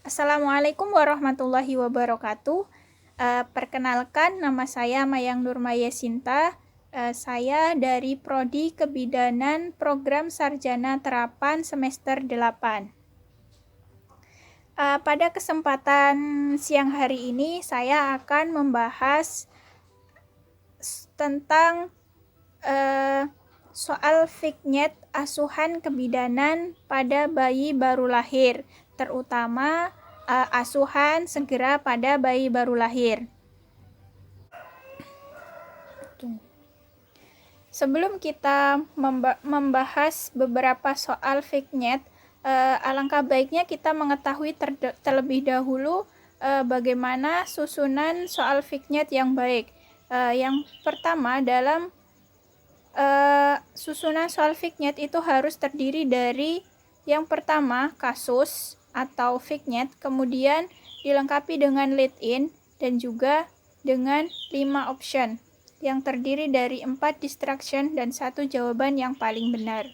Assalamualaikum warahmatullahi wabarakatuh. Perkenalkan, nama saya Mayang Nurmaya Sinta. Saya dari Prodi Kebidanan Program Sarjana Terapan semester 8. Pada kesempatan siang hari ini, saya akan membahas tentang soal vignet asuhan kebidanan pada bayi baru lahir, terutama asuhan segera pada bayi baru lahir. Sebelum kita membahas beberapa soal vignet, alangkah baiknya kita mengetahui terlebih dahulu bagaimana susunan soal vignet yang baik. Yang pertama, dalam susunan soal vignet itu harus terdiri dari yang pertama kasus atau vignet, kemudian dilengkapi dengan lead-in dan juga dengan 5 option yang terdiri dari 4 distraction dan 1 jawaban yang paling benar.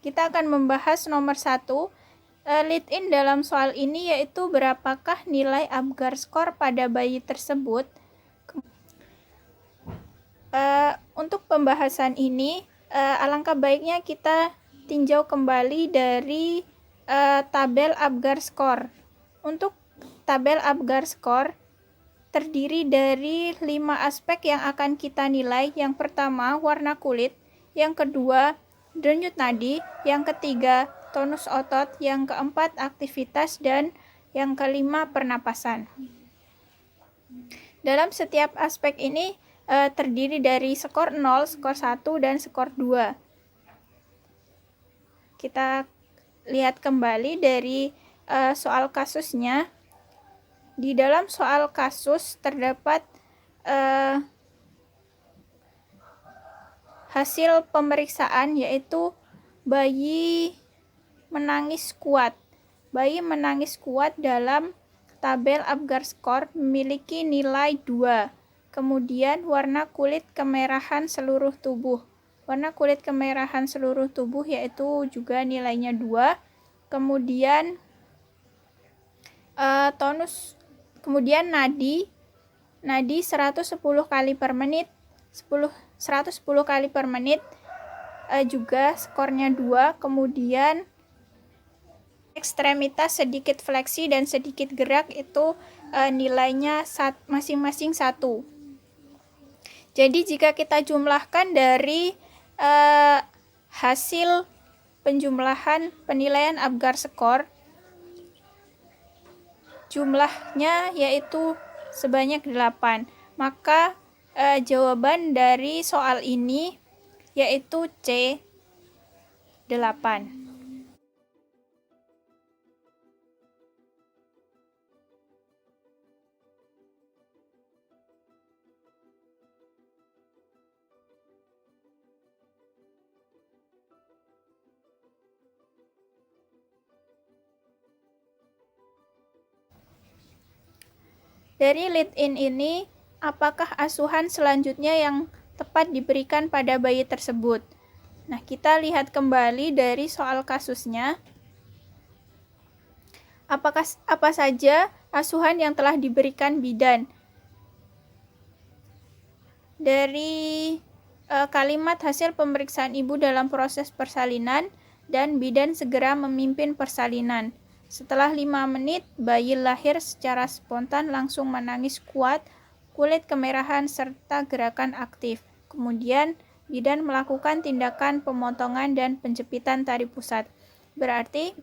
Kita akan membahas nomor 1. Lead-in dalam soal ini yaitu berapakah nilai Apgar skor pada bayi tersebut. Untuk pembahasan ini, alangkah baiknya kita tinjau kembali dari tabel Apgar skor. Untuk tabel Apgar skor terdiri dari 5 aspek yang akan kita nilai. Yang pertama, warna kulit. Yang kedua, denyut nadi. Yang ketiga, tonus otot. Yang keempat, aktivitas. Dan yang kelima, pernapasan. Dalam setiap aspek ini terdiri dari skor 0, skor 1, dan skor 2. Kita lihat kembali dari soal kasusnya. Di dalam soal kasus terdapat hasil pemeriksaan yaitu bayi menangis kuat. Bayi menangis kuat dalam tabel Apgar skor memiliki nilai 2. Kemudian warna kulit kemerahan seluruh tubuh. Warna kulit kemerahan seluruh tubuh yaitu juga nilainya 2. Kemudian kemudian nadi 110 kali per menit, 110 kali per menit juga skornya 2. Kemudian ekstremitas sedikit fleksi dan sedikit gerak itu nilainya masing-masing 1. Jadi jika kita jumlahkan dari hasil penjumlahan penilaian Apgar skor, jumlahnya yaitu sebanyak 8. Maka jawaban dari soal ini yaitu C, 8. Dari lead-in ini, apakah asuhan selanjutnya yang tepat diberikan pada bayi tersebut? Nah, kita lihat kembali dari soal kasusnya. Apa saja asuhan yang telah diberikan bidan? Dari kalimat hasil pemeriksaan ibu dalam proses persalinan dan bidan segera memimpin persalinan. Setelah 5 menit, bayi lahir secara spontan langsung menangis kuat, kulit kemerahan, serta gerakan aktif. Kemudian, bidan melakukan tindakan pemotongan dan penjepitan tali pusat. Berarti,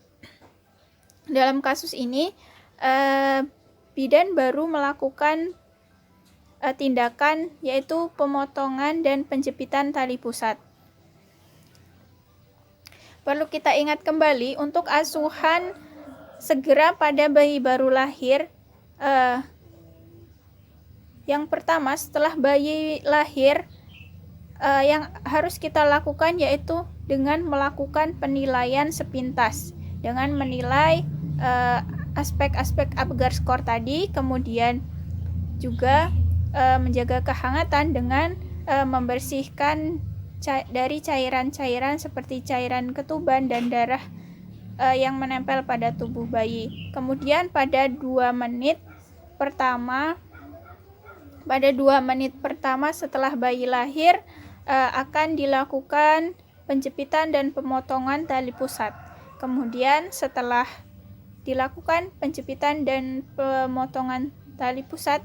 dalam kasus ini, bidan baru melakukan tindakan yaitu pemotongan dan penjepitan tali pusat. perlu kita ingat kembali untuk asuhan segera pada bayi baru lahir. Yang pertama, setelah bayi lahir, yang harus kita lakukan yaitu dengan melakukan penilaian sepintas, dengan menilai aspek-aspek Apgar Score tadi, kemudian juga menjaga kehangatan dengan membersihkan dari cairan-cairan seperti cairan ketuban dan darah yang menempel pada tubuh bayi. Kemudian pada 2 menit pertama setelah bayi lahir akan dilakukan penjepitan dan pemotongan tali pusat. Kemudian setelah dilakukan penjepitan dan pemotongan tali pusat,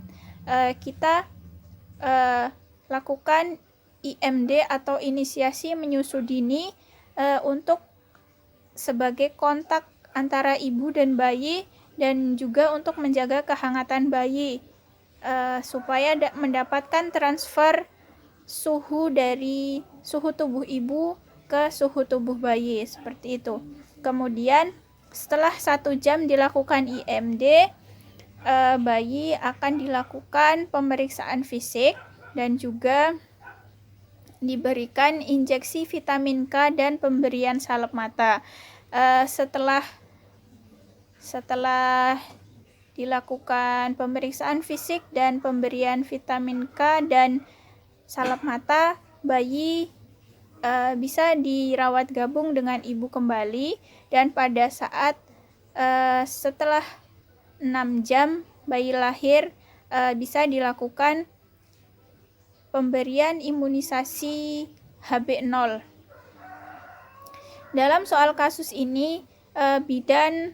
kita lakukan IMD atau inisiasi menyusu dini untuk sebagai kontak antara ibu dan bayi, dan juga untuk menjaga kehangatan bayi supaya mendapatkan transfer suhu dari suhu tubuh ibu ke suhu tubuh bayi, seperti itu. Kemudian setelah 1 jam dilakukan IMD, bayi akan dilakukan pemeriksaan fisik dan juga diberikan injeksi vitamin K dan pemberian salep mata. Setelah dilakukan pemeriksaan fisik dan pemberian vitamin K dan salep mata, bayi bisa dirawat gabung dengan ibu kembali, dan pada saat setelah 6 jam bayi lahir bisa dilakukan pemberian imunisasi HB0. Dalam soal kasus ini, bidan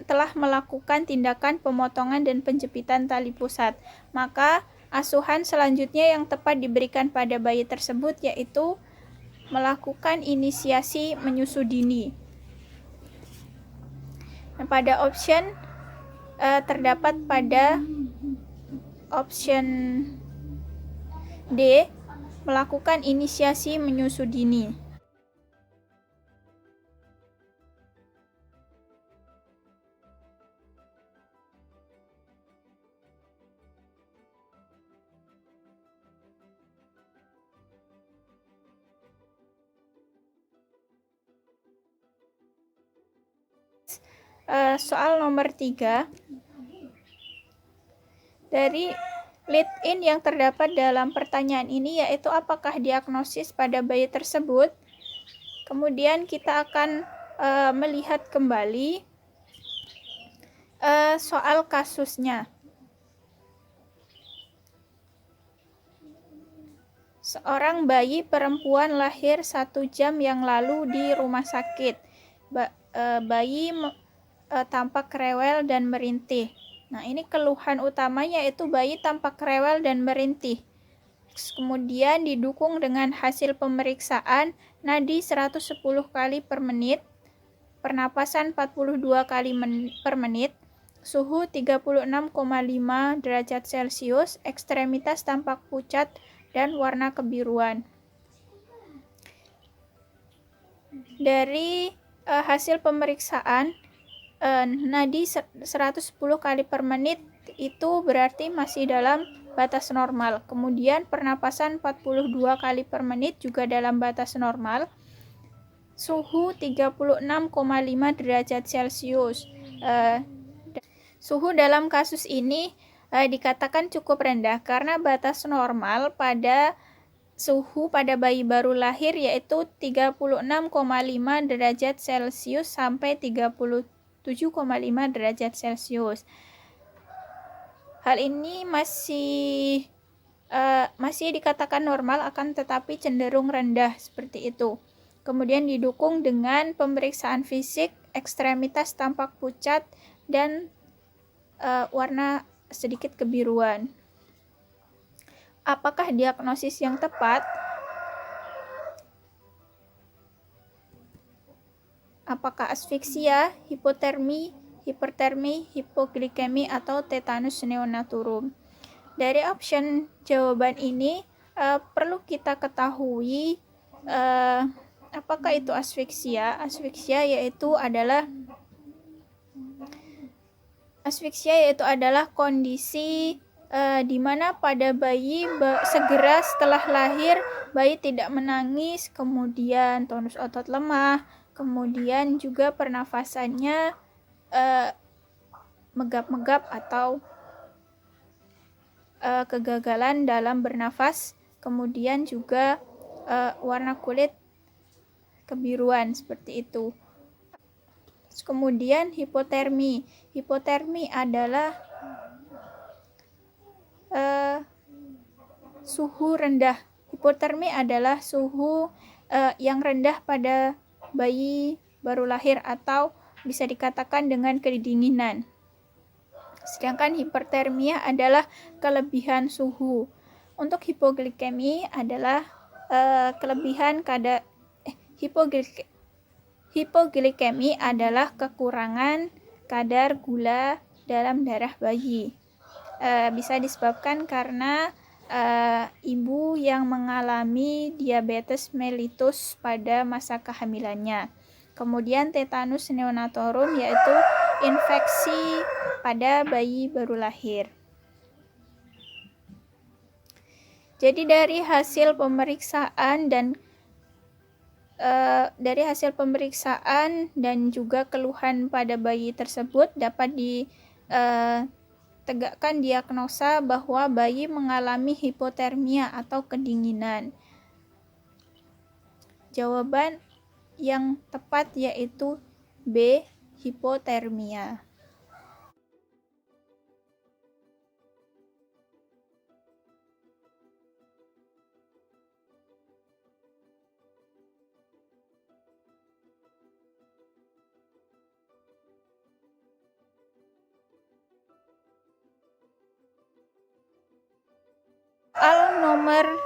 telah melakukan tindakan pemotongan dan penjepitan tali pusat. Maka asuhan selanjutnya yang tepat diberikan pada bayi tersebut yaitu melakukan inisiasi menyusu dini. Pada option terdapat pada option D, melakukan inisiasi menyusu dini. Soal nomor 3. Dari lead in yang terdapat dalam pertanyaan ini yaitu apakah diagnosis pada bayi tersebut. Kemudian kita akan melihat kembali soal kasusnya. Seorang bayi perempuan lahir 1 jam yang lalu di rumah sakit. Bayi tampak rewel dan merintih. Nah, ini keluhan utamanya yaitu bayi tampak rewel dan merintih. Kemudian didukung dengan hasil pemeriksaan nadi 110 kali per menit, pernapasan 42 kali per menit, suhu 36,5 derajat Celcius, ekstremitas tampak pucat dan warna kebiruan. Dari hasil pemeriksaan nadi 110 kali per menit itu berarti masih dalam batas normal. Kemudian pernapasan 42 kali per menit juga dalam batas normal. Suhu 36,5 derajat Celcius. Suhu dalam kasus ini dikatakan cukup rendah karena batas normal pada suhu pada bayi baru lahir yaitu 36,5 derajat Celcius sampai 37,5 derajat Celcius. Hal ini masih dikatakan normal, akan tetapi cenderung rendah seperti itu. Kemudian didukung dengan pemeriksaan fisik, ekstremitas tampak pucat dan warna sedikit kebiruan. Apakah diagnosis yang tepat? Apakah asfiksia, hipotermi, hipertermi, hipoglikemi, atau tetanus neonaturum? Dari option jawaban ini perlu kita ketahui Apakah itu asfiksia? Asfiksia yaitu adalah kondisi di mana pada bayi segera setelah lahir bayi tidak menangis, kemudian tonus otot lemah, kemudian juga pernafasannya megap-megap atau kegagalan dalam bernafas, kemudian juga warna kulit kebiruan seperti itu. Kemudian hipotermi. Hipotermi adalah suhu rendah. Hipotermi adalah suhu yang rendah pada bayi baru lahir atau bisa dikatakan dengan kedinginan. Sedangkan hipertermia adalah kelebihan suhu. Untuk hipoglikemi adalah hipoglikemi adalah kekurangan kadar gula dalam darah bayi. Bisa disebabkan karena ibu yang mengalami diabetes mellitus pada masa kehamilannya. Kemudian tetanus neonatorum yaitu infeksi pada bayi baru lahir. Jadi dari hasil pemeriksaan dan juga keluhan pada bayi tersebut dapat ditegakkan diagnosa bahwa bayi mengalami hipotermia atau kedinginan. Jawaban yang tepat yaitu B, hipotermia. Soal nomor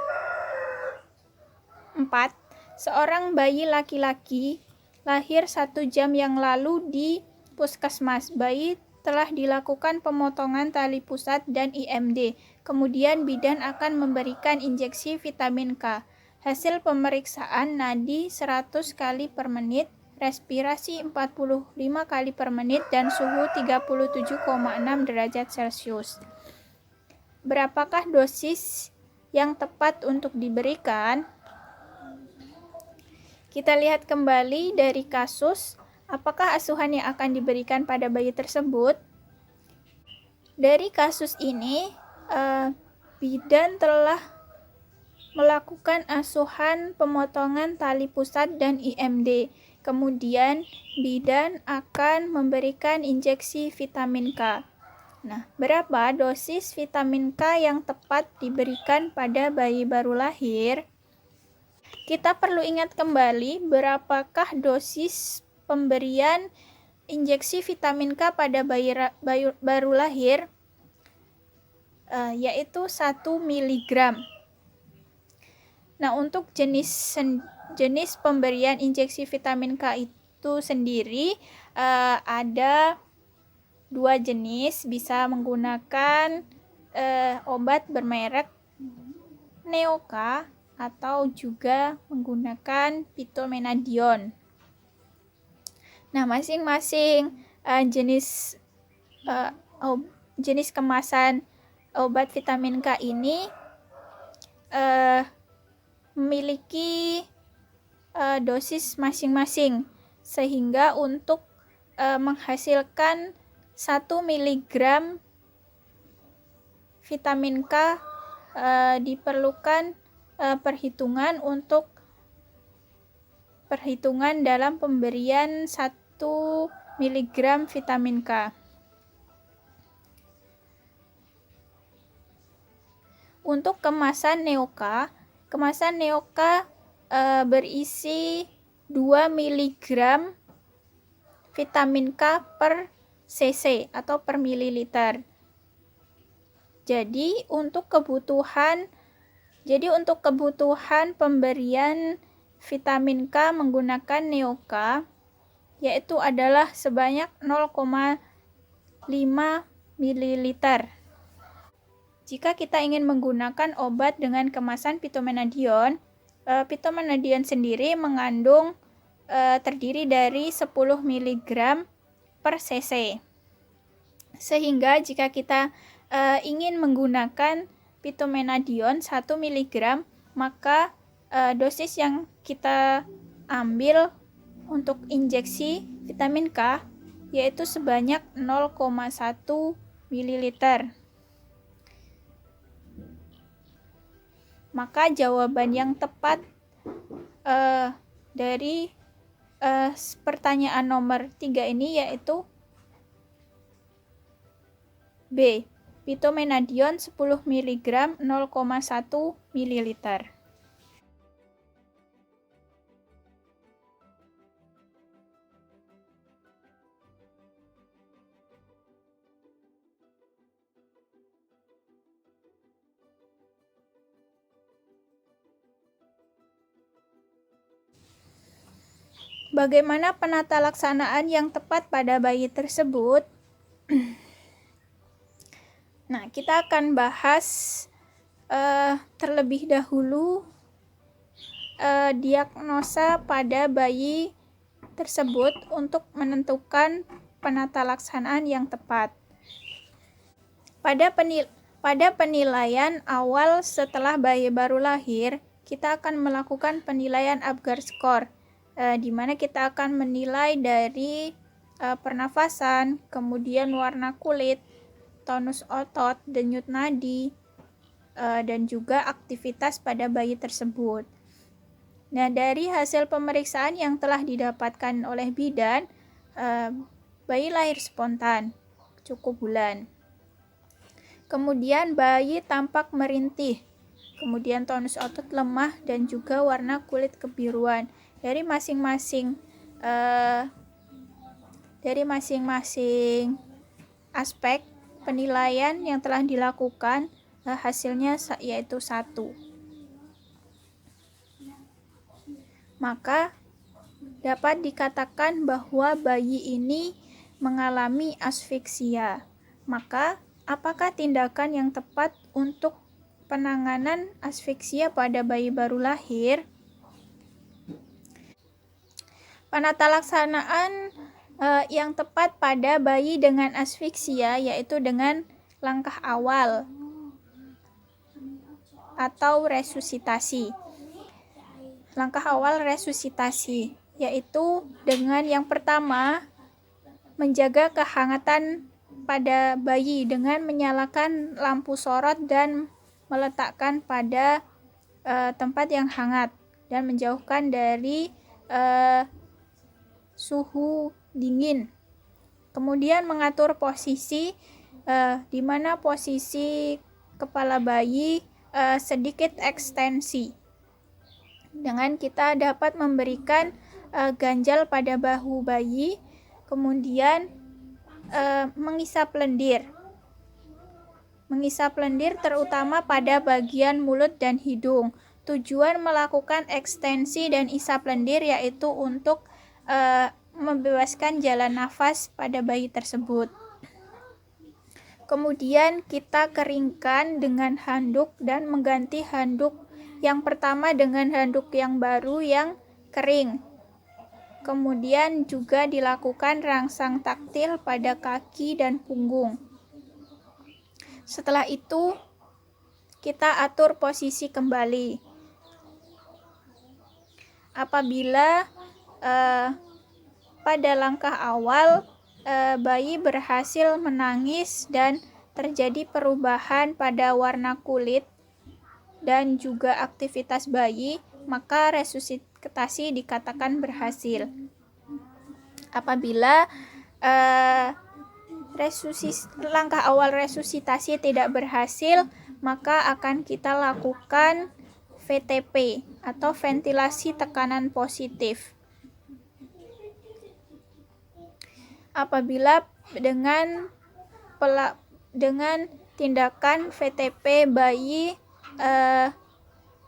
4. Seorang bayi laki-laki lahir 1 jam yang lalu di puskesmas. Bayi telah dilakukan pemotongan tali pusat dan IMD. Kemudian bidan akan memberikan injeksi vitamin K. Hasil pemeriksaan nadi 100 kali per menit, respirasi 45 kali per menit, dan suhu 37,6 derajat Celcius. Berapakah dosis yang tepat untuk diberikan? Kita lihat kembali dari kasus, apakah asuhan yang akan diberikan pada bayi tersebut? Dari kasus ini, bidan telah melakukan asuhan pemotongan tali pusat dan IMD. Kemudian, bidan akan memberikan injeksi vitamin K. Nah, berapa dosis vitamin K yang tepat diberikan pada bayi baru lahir? Kita perlu ingat kembali berapakah dosis pemberian injeksi vitamin K pada bayi baru lahir, yaitu 1 mg. Nah, untuk jenis pemberian injeksi vitamin K itu sendiri ada 2 jenis, bisa menggunakan obat bermerek Neoka atau juga menggunakan Phytomenadion. Nah, masing-masing jenis kemasan obat vitamin K ini memiliki dosis masing-masing, sehingga untuk menghasilkan 1 mg vitamin K diperlukan perhitungan dalam pemberian 1 mg vitamin K. Untuk kemasan Neoka berisi 2 mg vitamin K per cc atau per mililiter. Jadi untuk kebutuhan pemberian vitamin K menggunakan Neoka yaitu adalah sebanyak 0,5 ml. Jika kita ingin menggunakan obat dengan kemasan Phytomenadion, Phytomenadion sendiri mengandung terdiri dari 10 mg per cc. Sehingga jika kita ingin menggunakan Phytomenadion 1 mg, maka dosis yang kita ambil untuk injeksi vitamin K yaitu sebanyak 0,1 ml. Maka jawaban yang tepat dari pertanyaan nomor 3 ini yaitu B. Phytomenadion 10 mg 0,1 ml. Bagaimana penata laksanaan yang tepat pada bayi tersebut? Nah, kita akan bahas terlebih dahulu diagnosa pada bayi tersebut untuk menentukan penata laksanaan yang tepat. Pada penilaian awal setelah bayi baru lahir, kita akan melakukan penilaian Apgar score, di mana kita akan menilai dari pernafasan, kemudian warna kulit, tonus otot, denyut nadi, dan juga aktivitas pada bayi tersebut. Nah, dari hasil pemeriksaan yang telah didapatkan oleh bidan, bayi lahir spontan, cukup bulan. Kemudian bayi tampak merintih, kemudian tonus otot lemah dan juga warna kulit kebiruan. Dari masing-masing aspek penilaian yang telah dilakukan, hasilnya yaitu 1. Maka dapat dikatakan bahwa bayi ini mengalami asfiksia. Maka apakah tindakan yang tepat untuk penanganan asfiksia pada bayi baru lahir? Penata laksanaan yang tepat pada bayi dengan asfiksia yaitu dengan langkah awal atau resusitasi. Langkah awal resusitasi yaitu dengan yang pertama menjaga kehangatan pada bayi dengan menyalakan lampu sorot dan meletakkan pada tempat yang hangat dan menjauhkan dari suhu dingin. Kemudian mengatur posisi di mana posisi kepala bayi sedikit ekstensi. Dengan kita dapat memberikan ganjal pada bahu bayi, kemudian mengisap lendir. Mengisap lendir terutama pada bagian mulut dan hidung. Tujuan melakukan ekstensi dan isap lendir yaitu untuk membebaskan jalan nafas pada bayi tersebut. Kemudian kita keringkan dengan handuk dan mengganti handuk yang pertama dengan handuk yang baru yang kering. Kemudian juga dilakukan rangsang taktil pada kaki dan punggung. Setelah itu kita atur posisi kembali. Apabila pada langkah awal bayi berhasil menangis dan terjadi perubahan pada warna kulit dan juga aktivitas bayi, maka resusitasi dikatakan berhasil. Apabila langkah awal resusitasi tidak berhasil, maka akan kita lakukan VTP atau ventilasi tekanan positif. Apabila dengan tindakan VTP bayi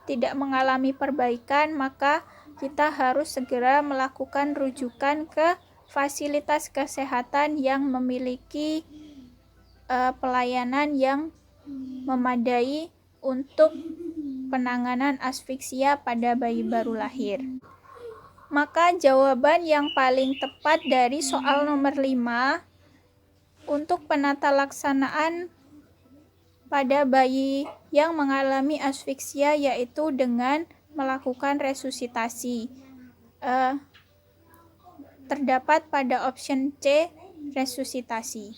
tidak mengalami perbaikan, maka kita harus segera melakukan rujukan ke fasilitas kesehatan yang memiliki pelayanan yang memadai untuk penanganan asfiksia pada bayi baru lahir. Maka jawaban yang paling tepat dari soal nomor 5 untuk penata laksanaan pada bayi yang mengalami asfiksia yaitu dengan melakukan resusitasi. Terdapat pada option C, resusitasi.